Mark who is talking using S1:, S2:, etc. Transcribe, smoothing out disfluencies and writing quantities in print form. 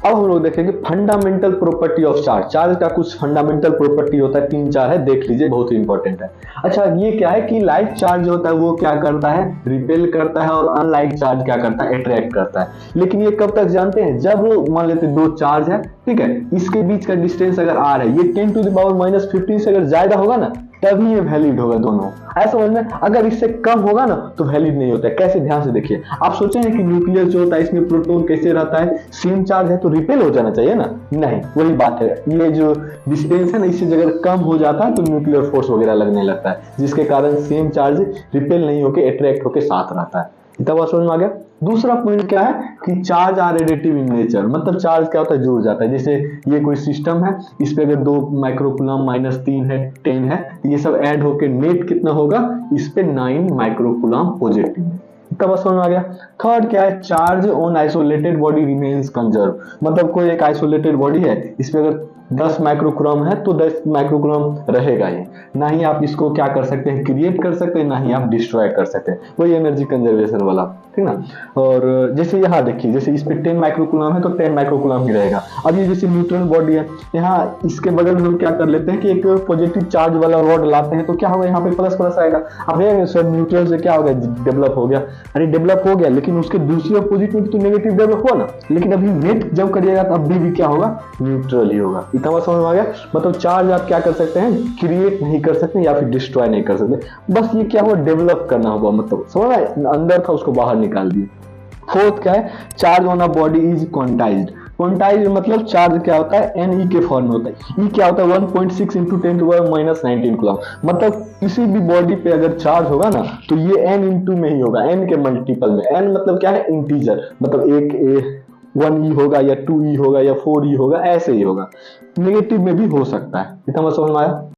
S1: अब हम लोग देखेंगे fundamental property of charge. Charge का कुछ फंडामेंटल प्रॉपर्टी होता है, 3-4 है, देख लीजिए, बहुत ही इंपॉर्टेंट है। अच्छा, ये क्या है कि लाइक चार्ज होता है वो क्या करता है, रिपेल करता है, और अनलाइक चार्ज क्या करता है, अट्रैक्ट करता है। लेकिन ये कब तक जानते हैं, जब मान लेते हैं 2 चार्ज है, ठीक है, इसके बीच का डिस्टेंस अगर r है, ये 10⁻⁻15 से अगर ज्यादा होगा ना तभी ये वैलिड होगा दोनों। ऐसा समझ में, अगर इससे कम होगा ना तो वैलिड नहीं होता है। कैसे, ध्यान से देखिए। आप सोचे हैं कि न्यूक्लियस जो होता है इसमें प्रोटॉन कैसे रहता है, सेम चार्ज है तो रिपेल हो जाना चाहिए ना, नहीं, वही बात है। ये जो डिस्टेंस है ना, इससे अगर कम हो जाता है तो न्यूक्लियर फोर्स वगैरह लगने लगता है, जिसके कारण सेम चार्ज रिपेल नहीं होकर अट्रैक्ट होकर साथ रहता है। इतना बात समझ में आ गया। दूसरा पॉइंट क्या है कि charge are additive in nature, मतलब चार्ज क्या होता है, जुड़ जाता है। जैसे ये कोई सिस्टम है, इस पे अगर 2 माइक्रोकूलम -3 है, 10 है, ये सब ऐड होके नेट कितना होगा, इस पे 9 माइक्रोकूलम पॉजिटिव। तब समझ में आ गया। थर्ड क्या है, charge on isolated body remains conserve, मतलब कोई एक आइसोलेटेड बॉडी है, इस पे अगर 10 माइक्रोकूलम है तो 10 माइक्रोकूलम रहेगा ही, ना ही आप इसको क्या कर सकते हैं, क्रिएट कर सकते हैं, ना ही आप डिस्ट्रॉय कर सकते हैं, वही एनर्जी कंजर्वेशन वाला, ठीक ना। और जैसे यहाँ देखिए, जैसे इस पे 10 माइक्रोकूलम है तो 10 माइक्रोकूलम ही रहेगा। अब ये जैसे न्यूट्रॉन बॉडी है, यहाँ इसके बगल में हम क्या कर लेते हैं कि एक पॉजिटिव चार्ज वाला रॉड लाते हैं, तो क्या होगा, यहाँ पे प्लस प्लस आएगा। अब ये सर न्यूट्रल से क्या हो गया, डेवलप हो गया। अरे डेवलप हो गया, लेकिन उसके दूसरी अपोजिट में तो नेगेटिव डेवलप हुआ ना, लेकिन अभी नेट जब करिएगा तब भी क्या होगा, न्यूट्रल ही होगा। इतना बात समझ में आ गया। मतलब चार्ज आप क्या कर सकते हैं, क्रिएट नहीं कर सकते या फिर डिस्ट्रॉय नहीं कर सकते, बस ये क्या हुआ, डेवलप करना होगा, मतलब समझ रहा, अंदर था उसको बाहर निकाल दिए। फोर्थ क्या है, charge on a body is quantized. Quantized मतलब चार्ज क्या होता है, एन ई के फॉर्म में होता है। ई क्या होता है, 1.6 × 10⁻⁻19 कूलम। मतलब किसी भी बॉडी पे अगर चार्ज होगा ना तो ये एन इंटू में ही होगा, एन के मल्टीपल में। एन मतलब क्या है, इंटीजर, मतलब एक 1e होगा या 2e होगा या 4e होगा, ऐसे ही होगा। नेगेटिव में भी हो सकता है। इतना समझ में आया।